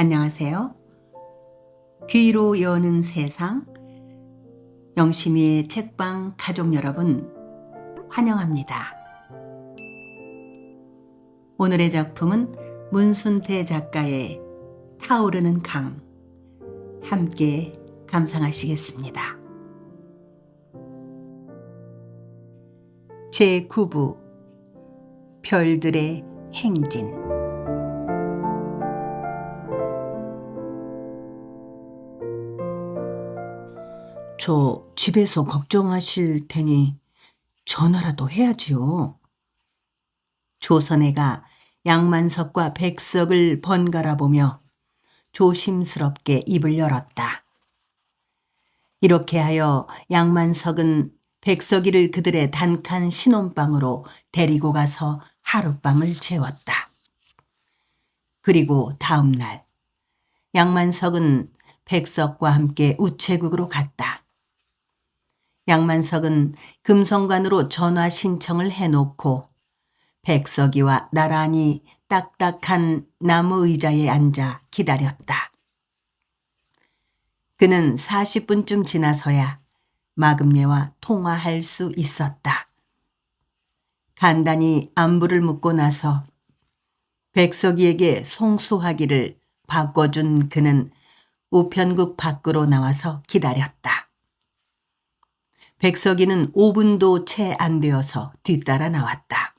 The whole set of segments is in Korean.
안녕하세요. 귀로 여는 세상, 영심이의 책방 가족 여러분, 환영합니다. 오늘의 작품은 문순태 작가의 타오르는 강, 함께 감상하시겠습니다. 제9부 별들의 행진. 저 집에서 걱정하실 테니 전화라도 해야지요. 조선애가 양만석과 백석을 번갈아 보며 조심스럽게 입을 열었다. 이렇게 하여 양만석은 백석이를 그들의 단칸 신혼방으로 데리고 가서 하룻밤을 재웠다. 그리고 다음 날 양만석은 백석과 함께 우체국으로 갔다. 양만석은 금성관으로 전화 신청을 해놓고 백석이와 나란히 딱딱한 나무 의자에 앉아 기다렸다. 그는 40분쯤 지나서야 마금례와 통화할 수 있었다. 간단히 안부를 묻고 나서 백석이에게 송수하기를 바꿔준 그는 우편국 밖으로 나와서 기다렸다. 백석이는 5분도 채 안 되어서 뒤따라 나왔다.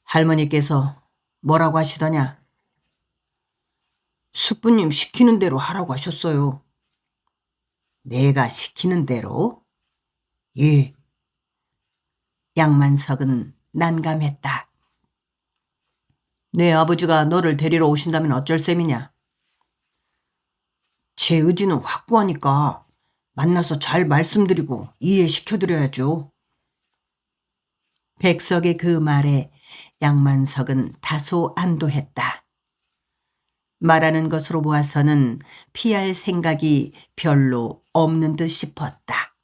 할머니께서 뭐라고 하시더냐? 숙부님 시키는 대로 하라고 하셨어요. 내가 시키는 대로? 예. 양만석은 난감했다. 내 아버지가 너를 데리러 오신다면 어쩔 셈이냐? 제 의지는 확고하니까 만나서 잘 말씀드리고 이해시켜드려야죠. 백석의 그 말에 양만석은 다소 안도했다. 말하는 것으로 보아서는 피할 생각이 별로 없는 듯 싶었다.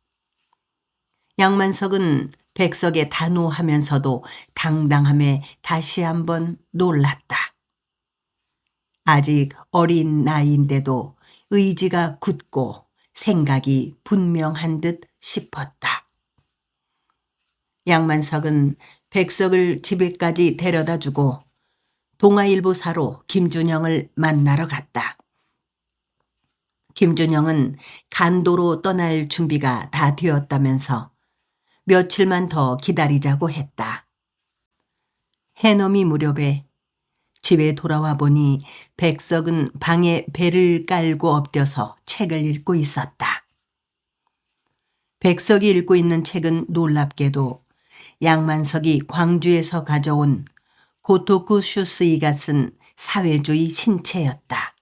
양만석은 백석의 단호하면서도 당당함에 다시 한번 놀랐다. 아직 어린 나이인데도 의지가 굳고 생각이 분명한 듯 싶었다. 양만석은 백석을 집에까지 데려다 주고 동아일보사로 김준영을 만나러 갔다. 김준영은 간도로 떠날 준비가 다 되었다면서 며칠만 더 기다리자고 했다. 해넘이 무렵에 집에 돌아와 보니 백석은 방에 배를 깔고 엎드려서 책을 읽고 있었다. 백석이 읽고 있는 책은 놀랍게도 양만석이 광주에서 가져온 고토쿠 슈스이가 쓴 사회주의 신체였다.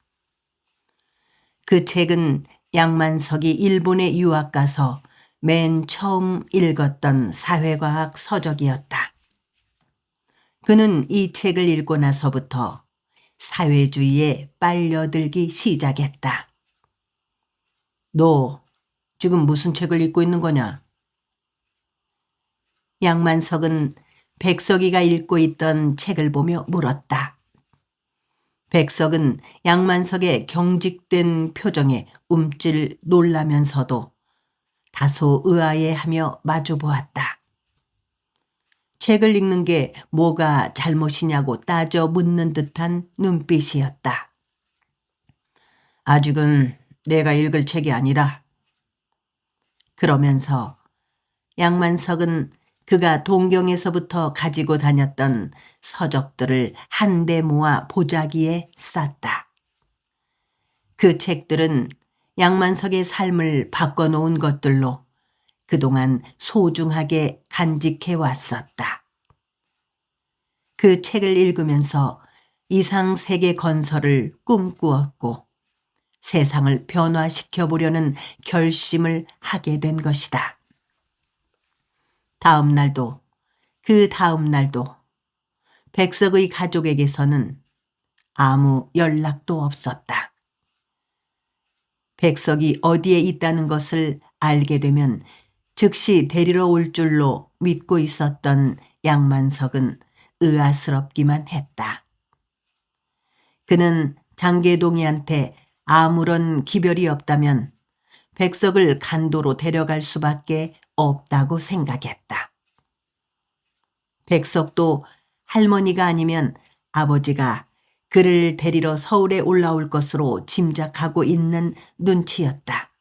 그 책은 양만석이 일본에 유학 가서 맨 처음 읽었던 사회과학 서적이었다. 그는 이 책을 읽고 나서부터 사회주의에 빨려들기 시작했다. 너 지금 무슨 책을 읽고 있는 거냐? 양만석은 백석이가 읽고 있던 책을 보며 물었다. 백석은 양만석의 경직된 표정에 움찔 놀라면서도 다소 의아해하며 마주보았다. 책을 읽는 게 뭐가 잘못이냐고 따져 묻는 듯한 눈빛이었다. 아직은 내가 읽을 책이 아니라. 그러면서 양만석은 그가 동경에서부터 가지고 다녔던 서적들을 한데 모아 보자기에 쌌다. 그 책들은 양만석의 삶을 바꿔놓은 것들로 그동안 소중하게 간직해 왔었다. 그 책을 읽으면서 이상세계 건설을 꿈꾸었고 세상을 변화시켜 보려는 결심을 하게 된 것이다. 다음 날도 그 다음 날도 백석의 가족에게서는 아무 연락도 없었다. 백석이 어디에 있다는 것을 알게 되면 즉시 데리러 올 줄로 믿고 있었던 양만석은 의아스럽기만 했다. 그는 장계동이한테 아무런 기별이 없다면 백석을 간도로 데려갈 수밖에 없다고 생각했다. 백석도 할머니가 아니면 아버지가 그를 데리러 서울에 올라올 것으로 짐작하고 있는 눈치였다.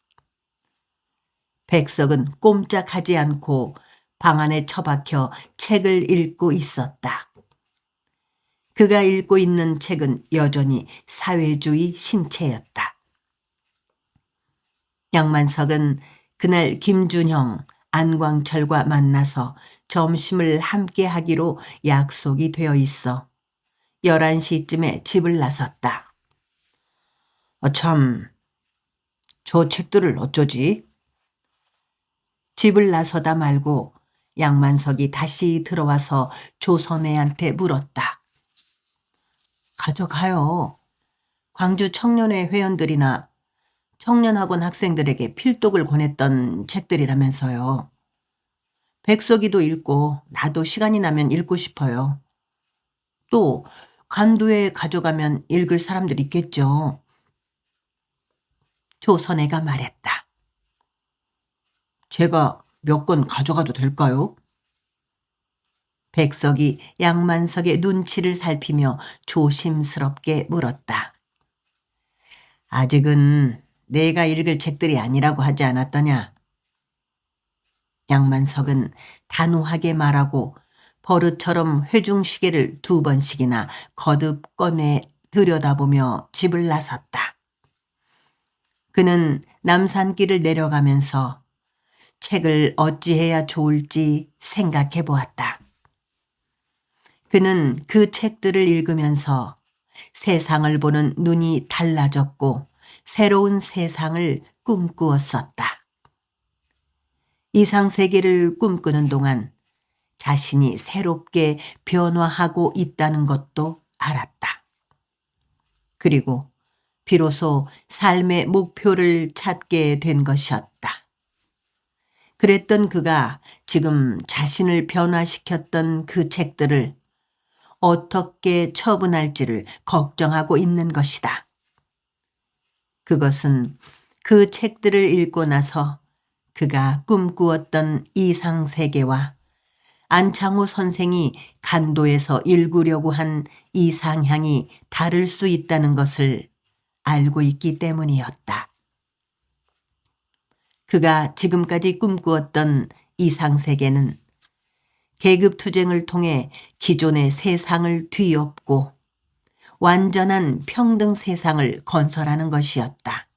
백석은 꼼짝하지 않고 방 안에 처박혀 책을 읽고 있었다. 그가 읽고 있는 책은 여전히 사회주의 신체였다. 양만석은 그날 김준형, 안광철과 만나서 점심을 함께 하기로 약속이 되어 있어 11시쯤에 집을 나섰다. 참, 저 책들을 어쩌지? 집을 나서다 말고 양만석이 다시 들어와서 조선애한테 물었다. 가져가요. 광주 청년회 회원들이나 청년학원 학생들에게 필독을 권했던 책들이라면서요. 백석이도 읽고 나도 시간이 나면 읽고 싶어요. 또 간도에 가져가면 읽을 사람들 있겠죠. 조선애가 말했다. 제가 몇 권 가져가도 될까요? 백석이 양만석의 눈치를 살피며 조심스럽게 물었다. 아직은 내가 읽을 책들이 아니라고 하지 않았더냐? 양만석은 단호하게 말하고 버릇처럼 회중시계를 2번씩이나 거듭 꺼내 들여다보며 집을 나섰다. 그는 남산길을 내려가면서 책을 어찌해야 좋을지 생각해 보았다. 그는 그 책들을 읽으면서 세상을 보는 눈이 달라졌고 새로운 세상을 꿈꾸었었다. 이상세계를 꿈꾸는 동안 자신이 새롭게 변화하고 있다는 것도 알았다. 그리고 비로소 삶의 목표를 찾게 된 것이었다. 그랬던 그가 지금 자신을 변화시켰던 그 책들을 어떻게 처분할지를 걱정하고 있는 것이다. 그것은 그 책들을 읽고 나서 그가 꿈꾸었던 이상세계와 안창호 선생이 간도에서 읽으려고 한 이상향이 다를 수 있다는 것을 알고 있기 때문이었다. 그가 지금까지 꿈꾸었던 이상세계는 계급투쟁을 통해 기존의 세상을 뒤엎고 완전한 평등 세상을 건설하는 것이었다.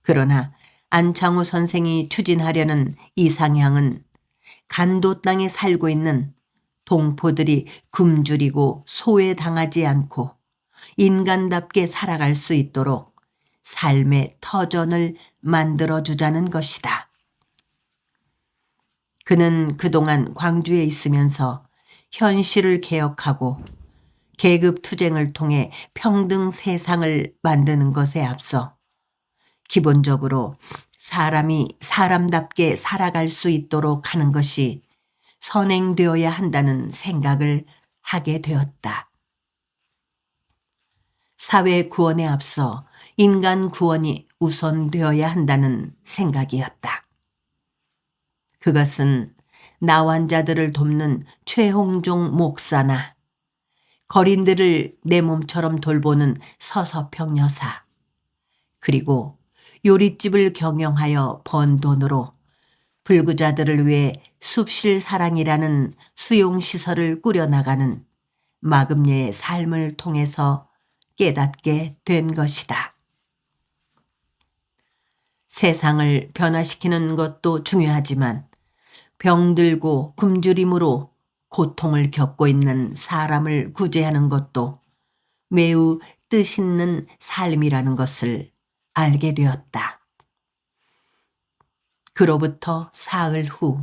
그러나 안창호 선생이 추진하려는 이상향은 간도 땅에 살고 있는 동포들이 굶주리고 소외당하지 않고 인간답게 살아갈 수 있도록 삶의 터전을 만들어주자는 것이다. 그는 그동안 광주에 있으면서 현실을 개혁하고 계급투쟁을 통해 평등 세상을 만드는 것에 앞서 기본적으로 사람이 사람답게 살아갈 수 있도록 하는 것이 선행되어야 한다는 생각을 하게 되었다. 사회 구원에 앞서 인간 구원이 우선되어야 한다는 생각이었다. 그것은 나환자들을 돕는 최홍종 목사나 거린들을 내 몸처럼 돌보는 서서평 여사, 그리고 요릿집을 경영하여 번 돈으로 불구자들을 위해 숲실 사랑이라는 수용시설을 꾸려나가는 마금녀의 삶을 통해서 깨닫게 된 것이다. 세상을 변화시키는 것도 중요하지만 병들고 굶주림으로 고통을 겪고 있는 사람을 구제하는 것도 매우 뜻있는 삶이라는 것을 알게 되었다. 그로부터 사흘 후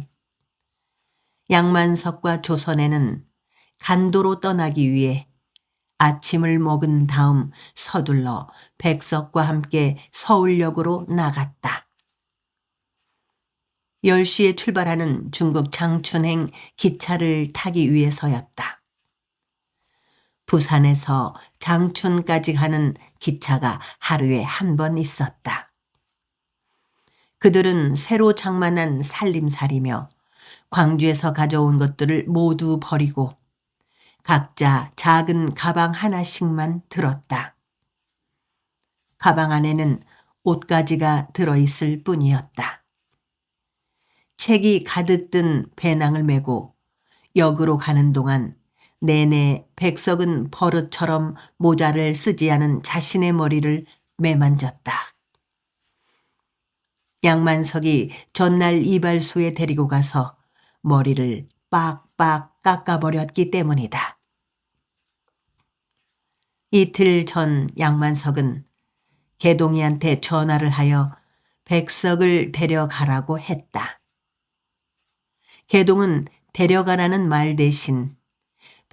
양만석과 조선애는 간도로 떠나기 위해 아침을 먹은 다음 서둘러 백석과 함께 서울역으로 나갔다. 10시에 출발하는 중국 장춘행 기차를 타기 위해서였다. 부산에서 장춘까지 가는 기차가 하루에 한 번 있었다. 그들은 새로 장만한 살림살이며 광주에서 가져온 것들을 모두 버리고 각자 작은 가방 하나씩만 들었다. 가방 안에는 옷가지가 들어있을 뿐이었다. 책이 가득 든 배낭을 메고 역으로 가는 동안 내내 백석은 버릇처럼 모자를 쓰지 않은 자신의 머리를 매만졌다. 양만석이 전날 이발소에 데리고 가서 머리를 빡빡 깎아버렸기 때문이다. 이틀 전 양만석은 개동이한테 전화를 하여 백석을 데려가라고 했다. 개동은 데려가라는 말 대신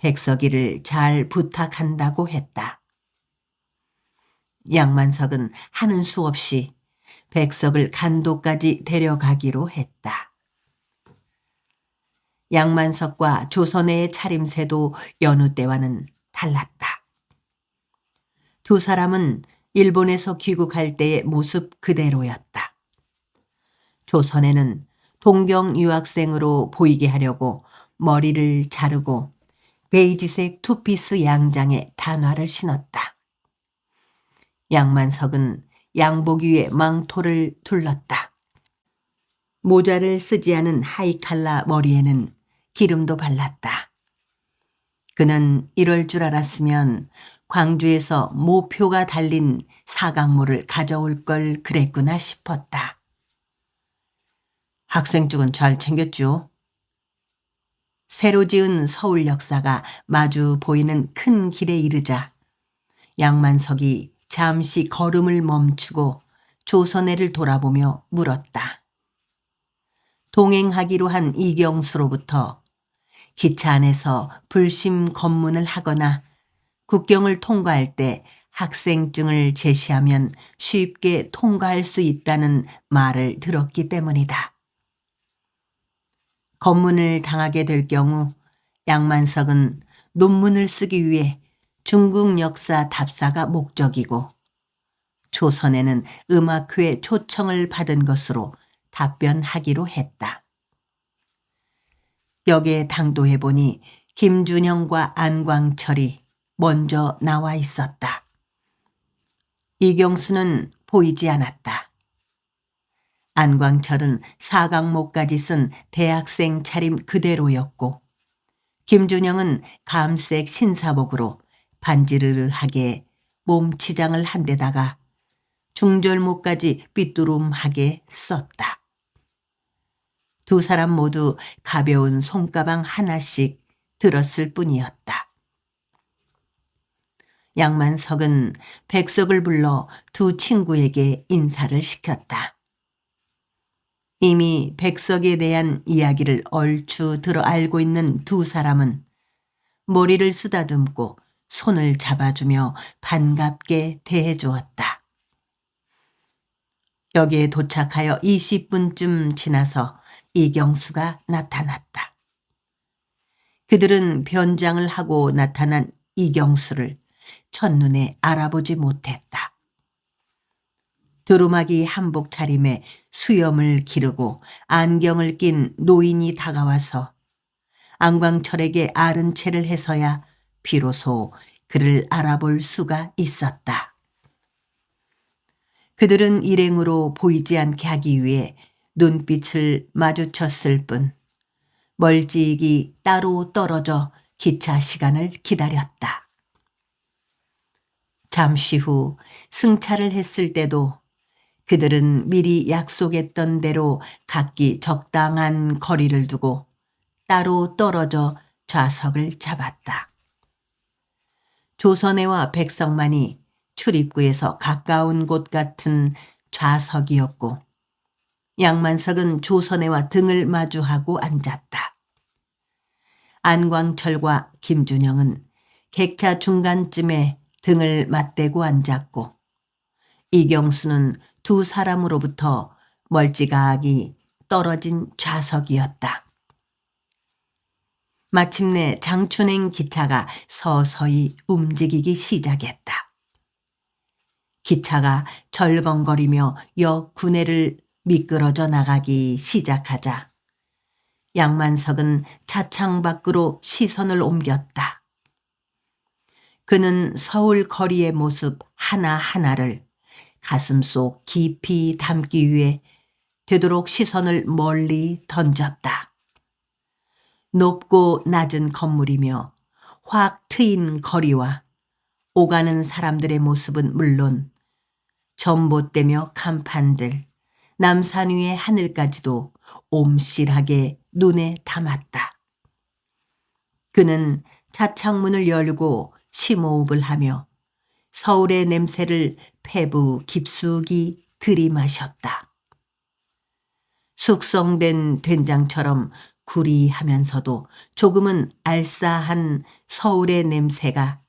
백석이를 잘 부탁한다고 했다. 양만석은 하는 수 없이 백석을 간도까지 데려가기로 했다. 양만석과 조선의 차림새도 여느 때와는 달랐다. 두 사람은 일본에서 귀국할 때의 모습 그대로였다. 조선에는 동경 유학생으로 보이게 하려고 머리를 자르고 베이지색 투피스 양장에 단화를 신었다. 양만석은 양복 위에 망토를 둘렀다. 모자를 쓰지 않은 하이칼라 머리에는 기름도 발랐다. 그는 이럴 줄 알았으면 광주에서 모표가 달린 사각모를 가져올 걸 그랬구나 싶었다. 학생증은 잘 챙겼죠? 새로 지은 서울역사가 마주 보이는 큰 길에 이르자 양만석이 잠시 걸음을 멈추고 조선애를 돌아보며 물었다. 동행하기로 한 이경수로부터 기차 안에서 불심 검문을 하거나 국경을 통과할 때 학생증을 제시하면 쉽게 통과할 수 있다는 말을 들었기 때문이다. 검문을 당하게 될 경우 양만석은 논문을 쓰기 위해 중국 역사 답사가 목적이고 조선에는 음악회 초청을 받은 것으로 답변하기로 했다. 역에 당도해보니 김준영과 안광철이 먼저 나와 있었다. 이경수는 보이지 않았다. 안광철은 사각모까지 쓴 대학생 차림 그대로였고 김준영은 감색 신사복으로 반지르르하게 몸치장을 한 데다가 중절모까지 삐뚤음하게 썼다. 두 사람 모두 가벼운 손가방 하나씩 들었을 뿐이었다. 양만석은 백석을 불러 두 친구에게 인사를 시켰다. 이미 백석에 대한 이야기를 얼추 들어 알고 있는 두 사람은 머리를 쓰다듬고 손을 잡아주며 반갑게 대해주었다. 여기에 도착하여 20분쯤 지나서 이경수가 나타났다. 그들은 변장을 하고 나타난 이경수를 첫눈에 알아보지 못했다. 두루마기 한복 차림에 수염을 기르고 안경을 낀 노인이 다가와서 안광철에게 아른 체를 해서야 비로소 그를 알아볼 수가 있었다. 그들은 일행으로 보이지 않게 하기 위해 눈빛을 마주쳤을 뿐 멀찍이 따로 떨어져 기차 시간을 기다렸다. 잠시 후 승차를 했을 때도 그들은 미리 약속했던 대로 각기 적당한 거리를 두고 따로 떨어져 좌석을 잡았다. 조선애와 백석만이 출입구에서 가까운 곳 같은 좌석이었고 양만석은 조선애와 등을 마주하고 앉았다. 안광철과 김준영은 객차 중간쯤에 등을 맞대고 앉았고 이경수는 두 사람으로부터 멀찌감히 떨어진 좌석이었다. 마침내 장춘행 기차가 서서히 움직이기 시작했다. 기차가 절벙거리며 역 구내를 미끄러져 나가기 시작하자 양만석은 차창 밖으로 시선을 옮겼다. 그는 서울 거리의 모습 하나하나를 가슴속 깊이 담기 위해 되도록 시선을 멀리 던졌다. 높고 낮은 건물이며 확 트인 거리와 오가는 사람들의 모습은 물론 전봇대며 간판들, 남산 위의 하늘까지도 옴실하게 눈에 담았다. 그는 차창문을 열고 심호흡을 하며 서울의 냄새를 폐부 깊숙이 들이마셨다. 숙성된 된장처럼 구리하면서도 조금은 알싸한 서울의 냄새가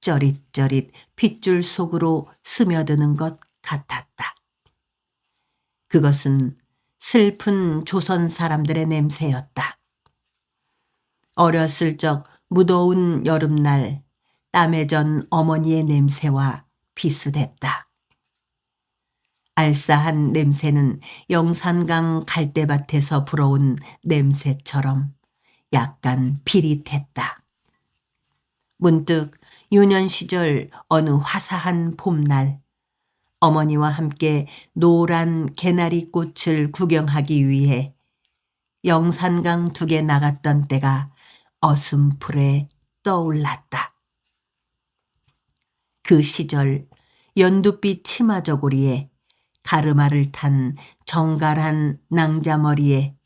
쩌릿쩌릿 핏줄 속으로 스며드는 것 같았다. 그것은 슬픈 조선 사람들의 냄새였다. 어렸을 적 무더운 여름날 땀에 전 어머니의 냄새와 비슷했다. 알싸한 냄새는 영산강 갈대밭에서 불어온 냄새처럼 약간 비릿했다. 문득 유년 시절 어느 화사한 봄날 어머니와 함께 노란 개나리 꽃을 구경하기 위해 영산강 둑에 나갔던 때가 어슴풀에 떠올랐다. 그 시절 연두빛 치마 저고리에 가르마를 탄 정갈한 낭자머리에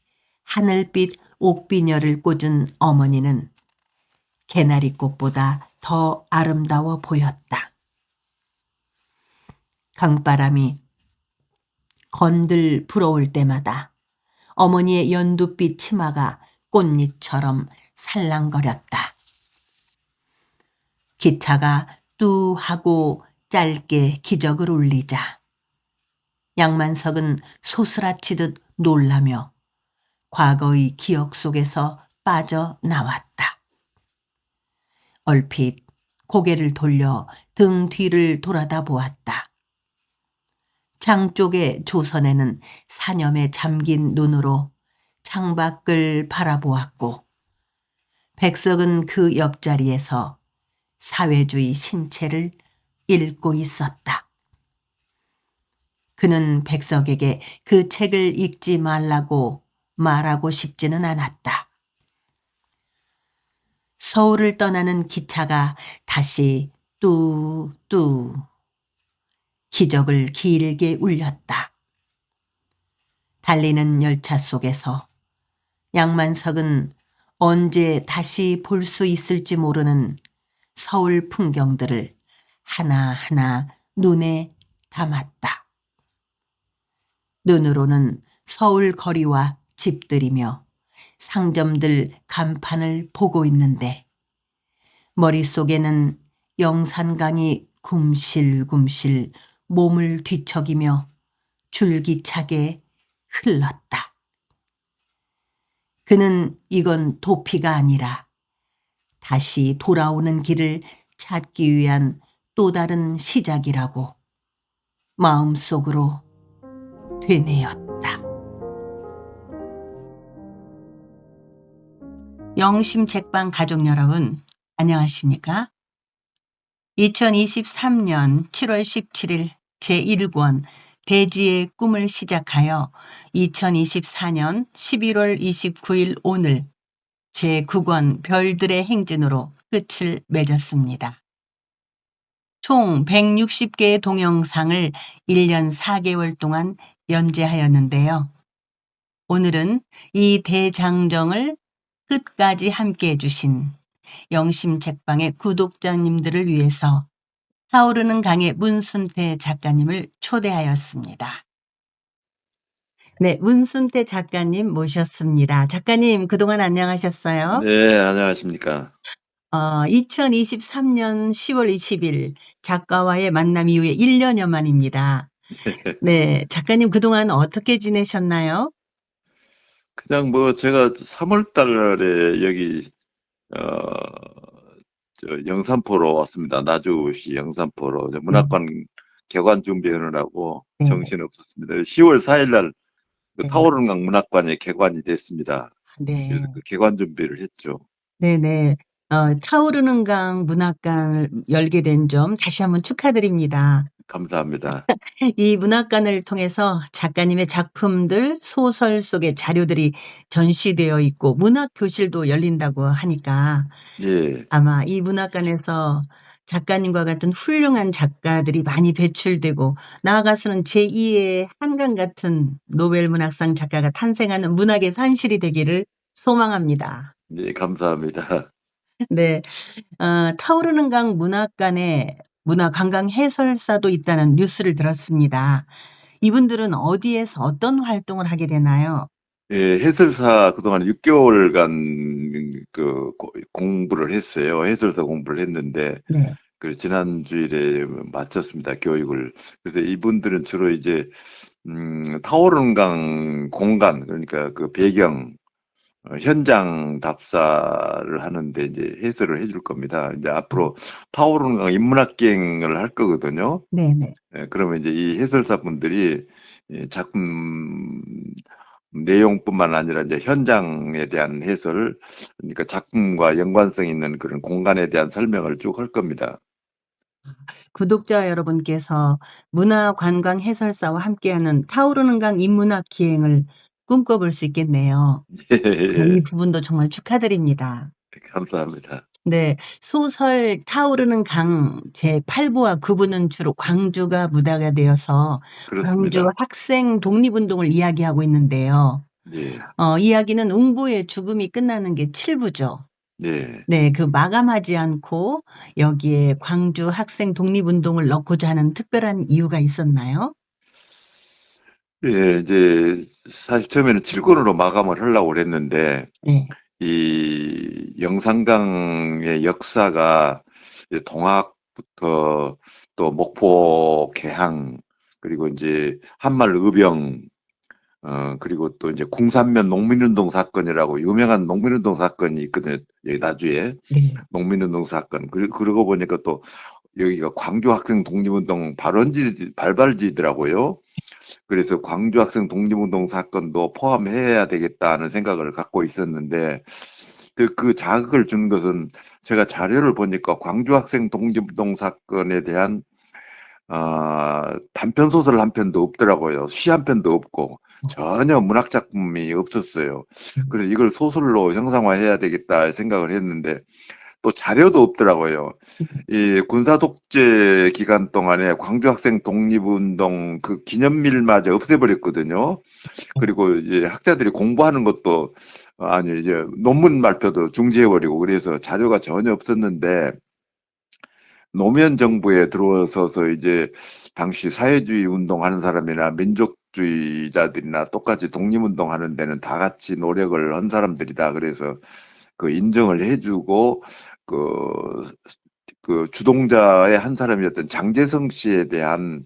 하늘빛 옥비녀를 꽂은 어머니는 개나리꽃보다 더 아름다워 보였다. 강바람이 건들 불어올 때마다 어머니의 연두빛 치마가 꽃잎처럼 살랑거렸다. 기차가 뚜 하고 짧게 기적을 울리자 양만석은 소스라치듯 놀라며 과거의 기억 속에서 빠져나왔다. 얼핏 고개를 돌려 등 뒤를 돌아다 보았다. 창 쪽의 조선에는 사념에 잠긴 눈으로 창밖을 바라보았고 백석은 그 옆자리에서 사회주의 신체를 읽고 있었다. 그는 백석에게 그 책을 읽지 말라고 말하고 싶지는 않았다. 서울을 떠나는 기차가 다시 뚜뚜 기적을 길게 울렸다. 달리는 열차 속에서 양만석은 언제 다시 볼 수 있을지 모르는 서울 풍경들을 하나하나 눈에 담았다. 눈으로는 서울 거리와 집들이며 상점들 간판을 보고 있는데 머릿속에는 영산강이 굼실굼실 몸을 뒤척이며 줄기차게 흘렀다. 그는 이건 도피가 아니라 다시 돌아오는 길을 찾기 위한 또 다른 시작이라고 마음속으로 되뇌었다. 영심책방 가족 여러분, 안녕하십니까? 2023년 7월 17일 제1권 대지의 꿈을 시작하여 2024년 11월 29일 오늘 제9권 별들의 행진으로 끝을 맺었습니다. 총 160개의 동영상을 1년 4개월 동안 연재하였는데요. 오늘은 이 대장정을 끝까지 함께해 주신 영심책방의 구독자님들을 위해서 타오르는 강의 문순태 작가님을 초대하였습니다. 네, 문순태 작가님 모셨습니다. 작가님 그동안 안녕하셨어요? 네, 안녕하십니까. 2023년 10월 20일 작가와의 만남 이후에 1년여 만입니다. 네, 작가님 그동안 어떻게 지내셨나요? 그냥 뭐 제가 3월 달에 여기 어, 영산포로 왔습니다. 나주시 영산포로 네, 문학관 개관 준비하느라고 네, 네, 정신 없었습니다. 10월 4일 날 그 네, 타오르는 문학관이 개관이 됐습니다. 그래서 네, 그 개관 준비를 했죠. 네, 네. 타오르는 강 문학관을 열게 된 점 다시 한번 축하드립니다. 감사합니다. 이 문학관을 통해서 작가님의 작품들, 소설 속의 자료들이 전시되어 있고 문학 교실도 열린다고 하니까 예, 아마 이 문학관에서 작가님과 같은 훌륭한 작가들이 많이 배출되고 나아가서는 제2의 한강 같은 노벨 문학상 작가가 탄생하는 문학의 산실이 되기를 소망합니다. 예, 감사합니다. 네, 타오르는 강 문학관에 문화관광 해설사도 있다는 뉴스를 들었습니다. 이분들은 어디에서 어떤 활동을 하게 되나요? 예, 해설사 그동안 6개월간 공부를 했어요. 해설사 공부를 했는데, 네. 그 지난 주일에 마쳤습니다. 교육을. 그래서 이분들은 주로 이제 타오르는 강 공간, 그러니까 그 배경, 현장 답사를 하는데 이제 해설을 해줄 겁니다. 이제 앞으로 타오르는 강 인문학 기행을 할 거거든요. 네네. 예, 그러면 이제 이 해설사분들이 이 작품 내용뿐만 아니라 이제 현장에 대한 해설, 그러니까 작품과 연관성 있는 그런 공간에 대한 설명을 쭉 할 겁니다. 구독자 여러분께서 문화관광 해설사와 함께하는 타오르는 강 인문학 기행을 꿈꿔볼 수 있겠네요. 이 예, 부분도 정말 축하드립니다. 감사합니다. 네, 소설 타오르는 강 제8부와 9부는 주로 광주가 무대가 되어서 광주 그렇습니다. 학생 독립운동을 이야기하고 있는데요. 예, 이야기는 웅보의 죽음이 끝나는 게 7부죠. 예. 네, 그 마감하지 않고 여기에 광주 학생 독립운동을 넣고자 하는 특별한 이유가 있었나요? 예, 이제 사실 처음에는 7권으로 마감을 하려고 그랬는데, 네, 이 영산강의 역사가 이제 동학부터 또 목포 개항, 그리고 이제 한말 의병, 그리고 또 이제 궁산면 농민운동 사건이라고 유명한 농민운동 사건이 있거든요. 여기 나주에 네. 농민운동 사건. 그러고 보니까 또 여기가 광주 학생 독립운동 발발지더라고요. 그래서 광주 학생 독립운동 사건도 포함해야 되겠다는 생각을 갖고 있었는데 그 자극을 준 것은 제가 자료를 보니까 광주 학생 독립운동 사건에 대한 단편 소설 한 편도 없더라고요. 시 한 편도 없고 전혀 문학 작품이 없었어요. 그래서 이걸 소설로 형상화해야 되겠다 생각을 했는데 또 자료도 없더라고요. 이 군사 독재 기간 동안에 광주 학생 독립운동 그 기념밀마저 없애버렸거든요. 그리고 이제 학자들이 공부하는 것도 아니 이제 논문 발표도 중지해버리고 그래서 자료가 전혀 없었는데 노무현 정부에 들어서서 이제 당시 사회주의 운동하는 사람이나 민족주의자들이나 똑같이 독립운동 하는 데는 다 같이 노력을 한 사람들이다. 그래서 그 인정을 해주고 그, 그 주동자의 한 사람이었던 장제성 씨에 대한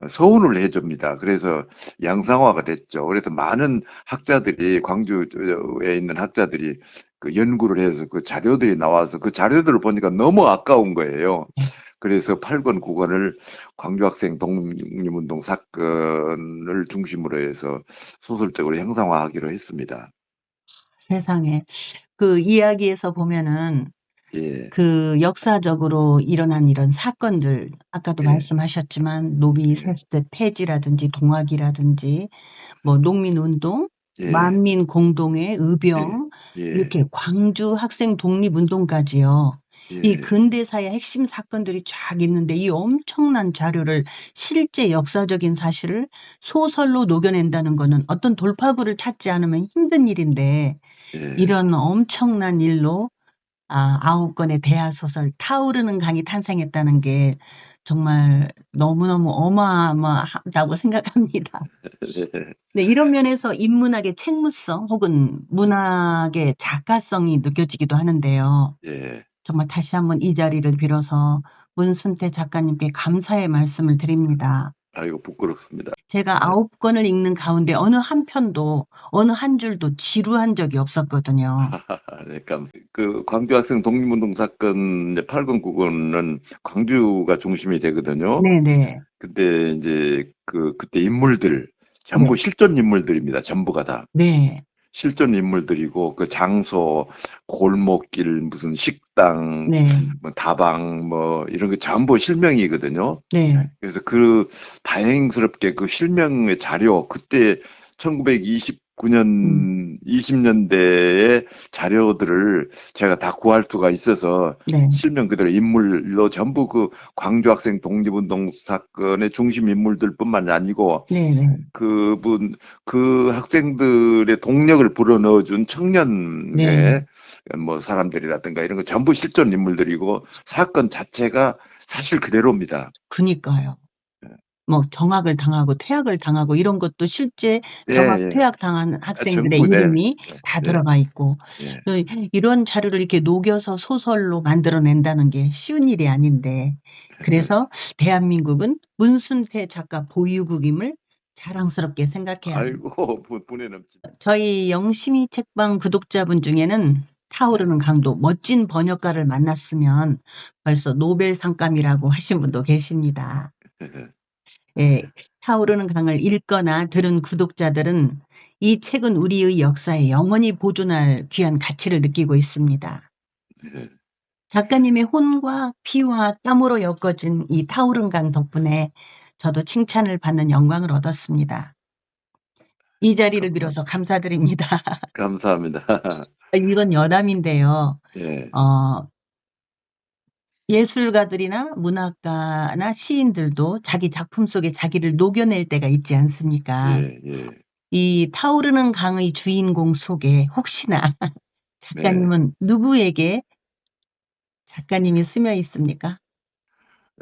서운을 해줍니다. 그래서 양상화가 됐죠. 그래서 많은 학자들이 광주에 있는 학자들이 그 연구를 해서 그 자료들이 나와서 그 자료들을 보니까 너무 아까운 거예요. 그래서 8권 9권을 광주 학생 독립운동 사건을 중심으로 해서 소설적으로 형상화하기로 했습니다. 세상에. 그 이야기에서 보면은 예, 그 역사적으로 일어난 이런 사건들, 아까도 예, 말씀하셨지만 노비 예, 세습제 폐지라든지 동학이라든지 뭐 농민운동, 예, 만민공동회, 예, 의병, 예, 이렇게 광주 학생 독립운동까지요. 이 예, 근대사의 핵심 사건들이 쫙 있는데 이 엄청난 자료를 실제 역사적인 사실을 소설로 녹여낸다는 거는 어떤 돌파구를 찾지 않으면 힘든 일인데 예, 이런 엄청난 일로 9권의 대하소설 타오르는 강이 탄생했다는 게 정말 너무너무 어마어마하다고 생각합니다. 네, 이런 면에서 인문학의 책무성 혹은 문학의 작가성이 느껴지기도 하는데요. 예, 정말 다시 한번 이 자리를 빌어서 문순태 작가님께 감사의 말씀을 드립니다. 아이고, 부끄럽습니다. 제가 네. 9권을 읽는 가운데 어느 한 편도, 어느 한 줄도 지루한 적이 없었거든요. 그러니까 그 광주 학생 독립운동 사건 이제 8권 9권은 광주가 중심이 되거든요. 네네. 근데 이제 그때 인물들 네. 전부 실존 인물들입니다. 전부가 다. 네. 실존 인물들이고 그 장소, 골목길, 무슨 식당, 네. 뭐 다방 뭐 이런 게 전부 실명이거든요. 네. 그래서 다행스럽게 그 실명의 자료 그때 1929년 20년대의 자료들을 제가 다 구할 수가 있어서 네. 실명 그대로 인물로 전부 그 광주 학생 독립운동 사건의 중심 인물들뿐만 아니고 네네. 그 학생들의 동력을 불어넣어준 네. 청년의 뭐 사람들이라든가 이런 거 전부 실존 인물들이고 사건 자체가 사실 그대로입니다. 그니까요. 예, 뭐 정학을 당하고 퇴학을 당하고 이런 것도 실제 예, 정학 예. 퇴학당한 학생들의 전부, 네, 이름이 다 예, 들어가 있고 예, 이런 자료를 이렇게 녹여서 소설로 만들어낸다는 게 쉬운 일이 아닌데 예. 그래서 대한민국은 문순태 작가 보유국임을 자랑스럽게 생각해야 합니다. 아이고, 분에 넘치. 저희 영심이 책방 구독자분 중에는 네. 타오르는 강도 멋진 번역가를 만났으면 벌써 노벨 상감이라고 하신 분도 계십니다. 예, 타오르는 강을 읽거나 들은 구독자들은 이 책은 우리의 역사에 영원히 보존할 귀한 가치를 느끼고 있습니다. 네. 작가님의 혼과 피와 땀으로 엮어진 이 타오른 강 덕분에 저도 칭찬을 받는 영광을 얻었습니다. 이 자리를 빌어서 감사합니다. 감사드립니다. 감사합니다. 이건 여담인데요. 예, 어, 예술가들이나 문학가나 시인들도 자기 작품 속에 자기를 녹여낼 때가 있지 않습니까? 예, 예. 이 타오르는 강의 주인공 속에 혹시나 네. 작가님은 누구에게 작가님이 스며 있습니까?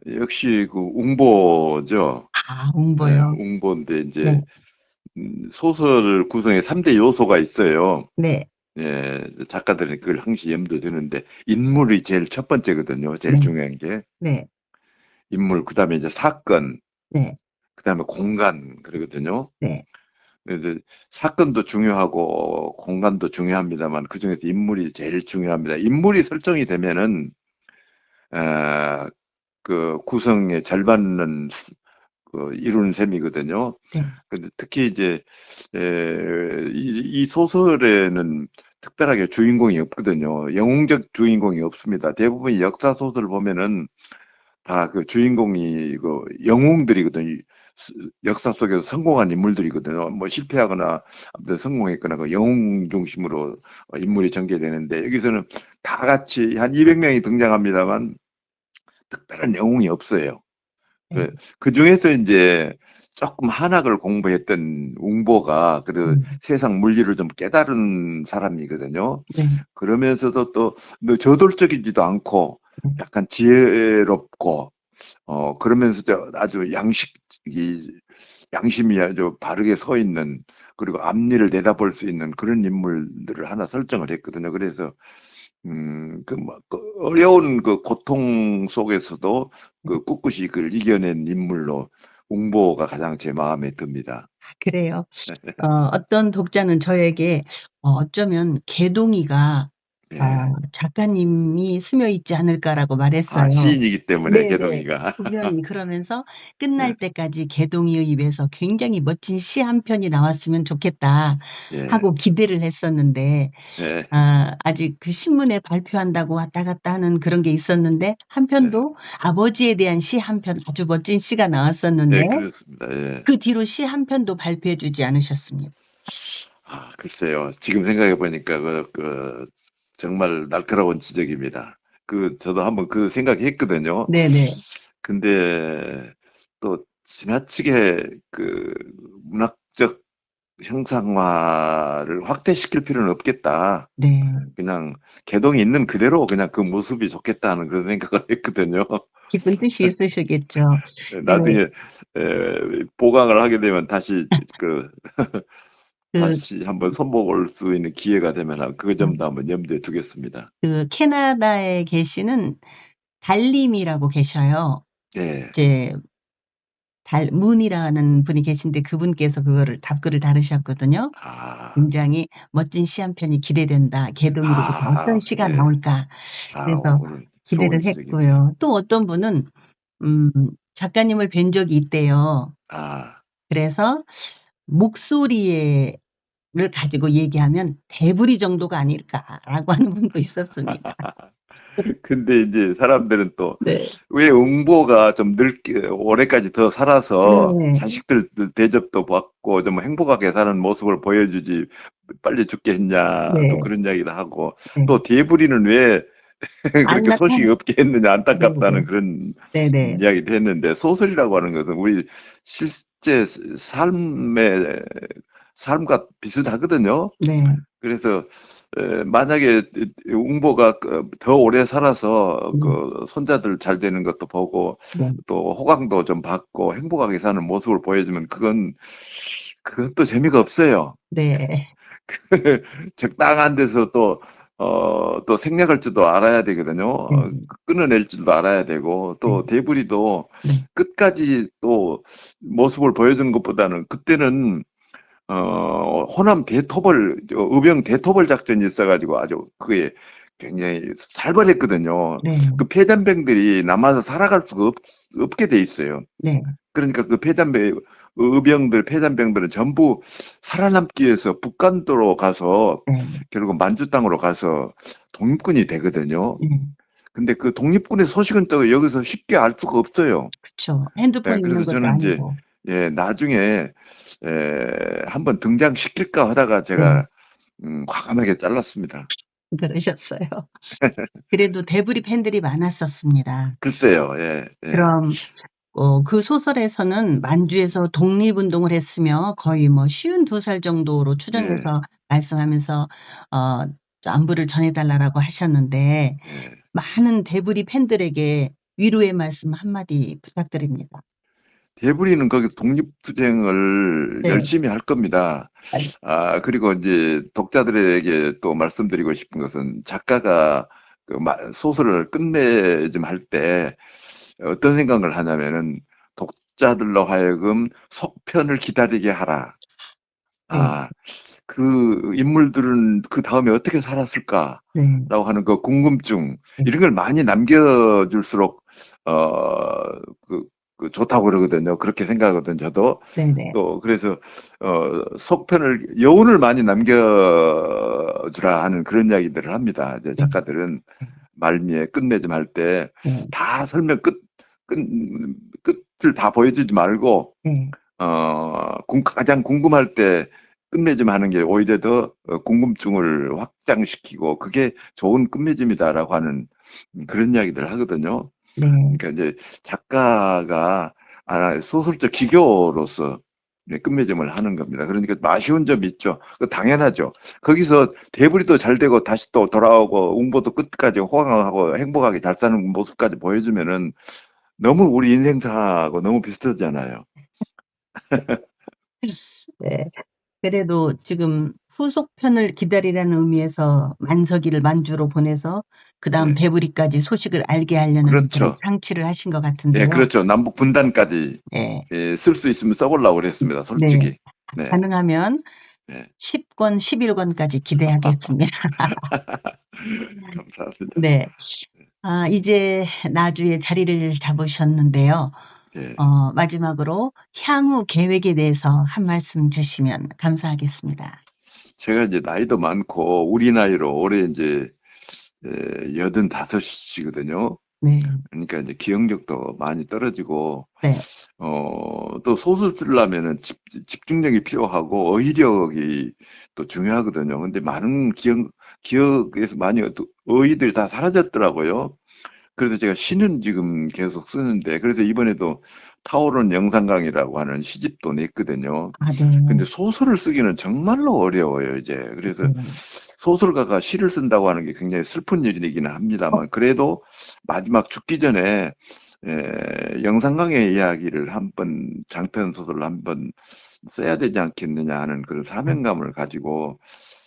역시 그 웅보죠. 아, 예, 웅보요. 웅보인데 네, 이제 소설 구성에 3대 요소가 있어요. 네, 예, 작가들은 그걸 항시 염두에 두는데 인물이 제일 첫 번째거든요. 제일 네, 중요한 게 네, 인물, 그다음에 이제 사건, 네, 그다음에 공간 그러거든요. 네, 그래서 사건도 중요하고 공간도 중요합니다만 그중에서 인물이 제일 중요합니다. 인물이 설정이 되면은 어, 그 구성의 절반은 이루는 셈이거든요. 네, 근데 특히 이제 이 소설에는 특별하게 주인공이 없거든요. 영웅적 주인공이 없습니다. 대부분 역사 소설 보면은 다 그 주인공이 그 영웅들이거든요. 역사 속에서 성공한 인물들이거든요. 뭐 실패하거나 아무튼 성공했거나 그 영웅 중심으로 인물이 전개되는데 여기서는 다 같이 한 200명이 등장합니다만 특별한 영웅이 없어요. 네, 그 중에서 이제 조금 한학을 공부했던 웅보가 그래도 세상 물리를 좀 깨달은 사람이거든요. 네, 그러면서도 또 저돌적이지도 않고 네, 약간 지혜롭고 그러면서 아주 양심이 아주 바르게 서 있는 그리고 앞니를 내다볼 수 있는 그런 인물들을 하나 설정을 했거든요. 그래서 그 어려운 그 고통 속에서도 그 꿋꿋이 그걸 이겨낸 인물로 웅보가 가장 제 마음에 듭니다. 그래요. 어떤 독자는 저에게 어쩌면 개동이가 예. 작가님이 스며 있지 않을까라고 아, 말했어요. 시인이기 때문에 네네. 개동이가. 분명히 그러면서 끝날 예, 때까지 개동이의 입에서 굉장히 멋진 시 한 편이 나왔으면 좋겠다 예, 하고 기대를 했었는데 예, 아직 그 신문에 발표한다고 왔다 갔다 하는 그런 게 있었는데 한 예, 편도 아버지에 대한 시 한 편 아주 멋진 시가 나왔었는데 예, 그렇습니다. 예. 그 뒤로 시 한 편도 발표해 주지 않으셨습니다. 아, 글쎄요. 지금 생각해 보니까 정말 날카로운 지적입니다. 저도 한번 그 생각했거든요. 네네. 근데 또 지나치게 그 문학적 형상화를 확대시킬 필요는 없겠다. 네. 그냥 개동이 있는 그대로 그냥 그 모습이 좋겠다는 그런 생각을 했거든요. 깊은 뜻이 있으시겠죠. 예. 나중에 보강을 하게 되면 그 그 다시 한번 손볼 수 있는 기회가 되면 그 점도 한번 염두에 두겠습니다. 캐나다에 계시는 달님이라고 계셔요. 예, 이제 문이라는 분이 계신데 그분께서 그거를 답글을 다루셨거든요. 아, 굉장히 멋진 시 한 편이 기대된다. 개동이로부터 어떤 시가 예. 나올까. 그래서 오늘 좋은 기대를 지적이네요. 했고요. 또 어떤 분은 음, 작가님을 뵌 적이 있대요. 아, 그래서 목소리를 가지고 얘기하면 대부리 정도가 아닐까라고 하는 분도 있었습니다. 근데 이제 사람들은 또 네. 왜 응보가 좀 올해까지 더 살아서 네. 자식들 대접도 받고 좀 행복하게 사는 모습을 보여주지 빨리 죽게 했냐 또 네. 그런 이야기도 하고 네. 또 대부리는 왜 안 그렇게 소식이 나타나. 없게 했느냐 네. 안타깝다는 그런 네네. 이야기도 했는데 소설이라고 하는 것은 우리 실제 삶과 비슷하거든요. 네. 그래서 만약에 웅보가 더 오래 살아서 네. 그 손자들 잘 되는 것도 보고 네. 또 호강도 좀 받고 행복하게 사는 모습을 보여주면 그건 또 재미가 없어요. 네. 적당한 데서 또 생략할 줄도 알아야 되거든요. 네. 끊어낼 줄도 알아야 되고 네. 또 대부리도 네. 끝까지 또 모습을 보여주는 것보다는 그때는 호남 의병 대토벌 작전이 있어가지고 아주 그게 굉장히 살벌했거든요. 네. 그 폐잔병들이 남아서 살아갈 수가 없게 돼 있어요. 네. 그러니까 그 폐잔병들은 전부 살아남기 위해서 북간도로 가서 네. 결국 만주 땅으로 가서 독립군이 되거든요. 네. 근데 그 독립군의 소식은 또 여기서 쉽게 알 수가 없어요. 그쵸. 핸드폰 예, 있는 그래서 것도 저는 이제 아니고. 나중에 한번 등장시킬까 하다가 네. 제가 과감하게 잘랐습니다. 그러셨어요. 그래도 대부리 팬들이 많았었습니다. 글쎄요, 예, 예, 그럼 그 소설에서는 만주에서 독립운동을 했으며 거의 뭐 52살 정도로 예, 추정해서 말씀하면서 어, 안부를 전해달라고 하셨는데 예. 많은 대부리 팬들에게 위로의 말씀 한마디 부탁드립니다. 대부리는 거기 독립투쟁을 네. 열심히 할 겁니다. 그리고 이제 독자들에게 또 말씀드리고 싶은 것은 작가가 그 소설을 끝맺음 할 때 어떤 생각을 하냐면은 독자들로 하여금 속편을 기다리게 하라. 네. 아, 그 인물들은 그 다음에 어떻게 살았을까라고 네. 하는 그 궁금증, 네. 이런 걸 많이 남겨줄수록, 좋다고 그러거든요. 그렇게 생각하거든요, 저도. 네네. 또, 그래서, 여운을 많이 남겨주라 하는 그런 이야기들을 합니다. 이제 네. 작가들은 말미에 끝맺음 할 때 네. 다 설명 끝, 끝을 다 보여주지 말고, 네. 가장 궁금할 때 끝맺음 하는 게 오히려 더 궁금증을 확장시키고 그게 좋은 끝맺음이다라고 하는 그런 이야기들 하거든요. 네. 그러니까 이제 작가가 소설적 기교로서 끝맺음을 하는 겁니다. 그러니까 좀 아쉬운 점이 있죠. 그 당연하죠. 거기서 대부리도 잘 되고 다시 또 돌아오고 웅보도 끝까지 호강하고 행복하게 잘 사는 모습까지 보여주면은 너무 우리 인생사하고 너무 비슷하잖아요. 네. 그래도 지금 후속편을 기다리라는 의미에서 만석이를 만주로 보내서 그다음 예. 대부리까지 소식을 알게 하려는 그런 그렇죠. 장치를 하신 것 예, 같은데요. 그렇죠. 남북 분단까지 네. 쓸 수 있으면 써보려고 그랬습니다. 네. 솔직히. 네. 가능하면 네. 10권, 11권까지 기대하겠습니다. 감사합니다. 네. 이제 나주에 자리를 잡으셨는데요. 예. 마지막으로 향후 계획에 대해서 한 말씀 주시면 감사하겠습니다. 제가 이제 나이도 많고, 우리 나이로 올해 이제 85이거든요. 네. 그러니까 이제 기억력도 많이 떨어지고, 네. 또 소설 쓰려면은 집중력이 필요하고, 어휘력이 또 중요하거든요. 근데 많은 기억에서 많이 어휘들이 다 사라졌더라고요. 그래서 제가 시는 지금 계속 쓰는데, 그래서 이번에도 타오른 영상강이라고 하는 시집도 냈거든요. 네. 근데 소설을 쓰기는 정말로 어려워요, 이제. 그래서 네. 소설가가 시를 쓴다고 하는 게 굉장히 슬픈 일이기는 합니다만, 그래도 마지막 죽기 전에 영상강의 이야기를 장편 소설을 한번 써야 되지 않겠느냐 하는 그런 사명감을 가지고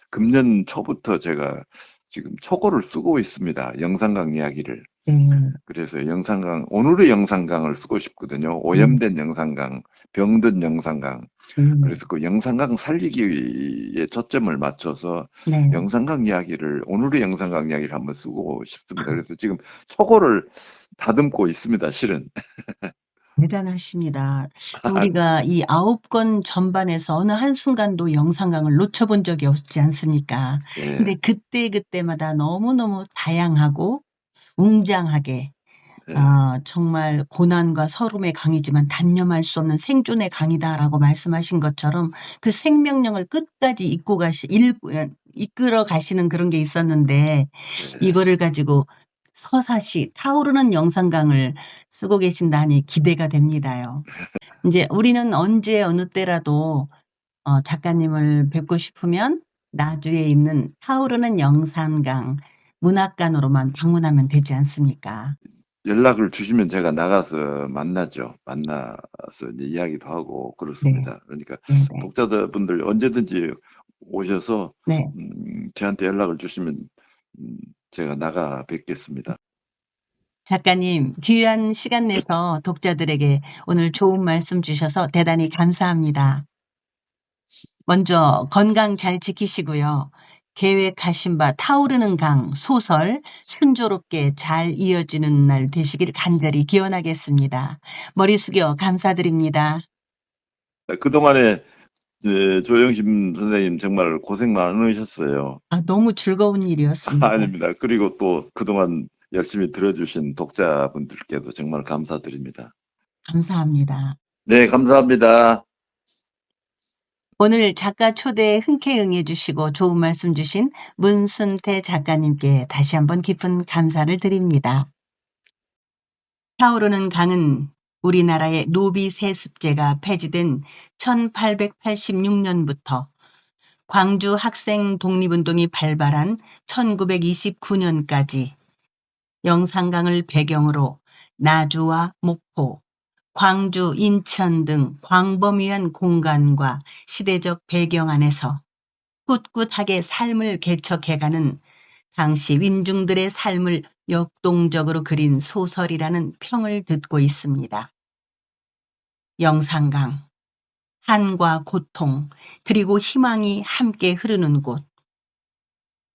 금년 초부터 제가 지금 초고를 쓰고 있습니다. 영상강 이야기를. 네. 그래서 영상강, 오늘의 영상강을 쓰고 싶거든요. 오염된 영상강, 병든 영상강. 그래서 그 영상강 살리기에 초점을 맞춰서 네. 영상강 이야기를, 오늘의 영상강 이야기를 한번 쓰고 싶습니다. 그래서 지금 초고를 다듬고 있습니다, 실은. 대단하십니다. 우리가 이 9권 전반에서 어느 한순간도 영상강을 놓쳐본 적이 없지 않습니까? 근데 예, 그때그때마다 너무너무 다양하고 웅장하게 예. 정말 고난과 서름의 강이지만 단념할 수 없는 생존의 강이다라고 말씀하신 것처럼 그 생명력을 끝까지 이끌어 가시는 그런 게 있었는데 예. 이거를 가지고 서사시 타오르는 영상강을 쓰고 계신다니 기대가 됩니다요. 이제 우리는 언제 어느 때라도 작가님을 뵙고 싶으면 나주에 있는 타오르는 영산강 문학관으로만 방문하면 되지 않습니까? 연락을 주시면 제가 나가서 만나죠. 만나서 이제 이야기도 하고 네. 그렇습니다. 그러니까 네네. 독자분들 언제든지 오셔서 네. 저한테 연락을 주시면 제가 나가 뵙겠습니다. 작가님, 귀한 시간 내서 독자들에게 오늘 좋은 말씀 주셔서 대단히 감사합니다. 먼저 건강 잘 지키시고요. 계획하신 바 타오르는 강 소설 순조롭게 잘 이어지는 날 되시길 간절히 기원하겠습니다. 머리 숙여 감사드립니다. 그동안에 조영심 선생님 정말 고생 많으셨어요. 너무 즐거운 일이었습니다. 아닙니다. 그리고 또 그동안 열심히 들어주신 독자분들께도 정말 감사드립니다. 감사합니다. 네, 감사합니다. 오늘 작가 초대에 흔쾌히 응해주시고 좋은 말씀 주신 문순태 작가님께 다시 한번 깊은 감사를 드립니다. 타오르는 강은 우리나라의 노비 세습제가 폐지된 1886년부터 광주 학생 독립운동이 발발한 1929년까지 영산강을 배경으로 나주와 목포, 광주, 인천 등 광범위한 공간과 시대적 배경 안에서 꿋꿋하게 삶을 개척해가는 당시 민중들의 삶을 역동적으로 그린 소설이라는 평을 듣고 있습니다. 영산강, 한과 고통, 그리고 희망이 함께 흐르는 곳.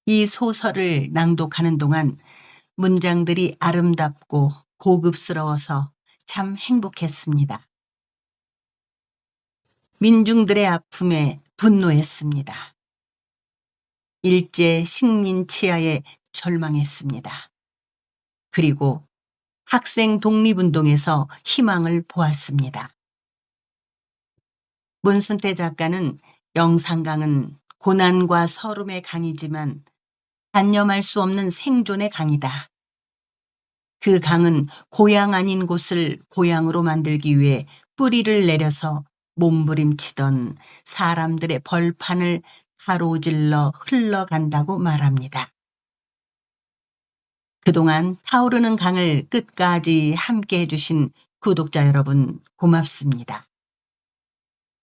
이 소설을 낭독하는 동안 문장들이 아름답고 고급스러워서 참 행복했습니다. 민중들의 아픔에 분노했습니다. 일제 식민 치하에 절망했습니다. 그리고 학생 독립운동에서 희망을 보았습니다. 문순태 작가는 영산강은 고난과 서름의 강이지만 단념할 수 없는 생존의 강이다. 그 강은 고향 아닌 곳을 고향으로 만들기 위해 뿌리를 내려서 몸부림치던 사람들의 벌판을 가로질러 흘러간다고 말합니다. 그동안 타오르는 강을 끝까지 함께 해주신 구독자 여러분 고맙습니다.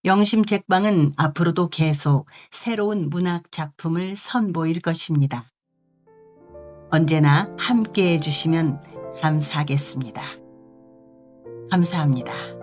영심책방은 앞으로도 계속 새로운 문학 작품을 선보일 것입니다. 언제나 함께 해주시면 감사하겠습니다. 감사합니다.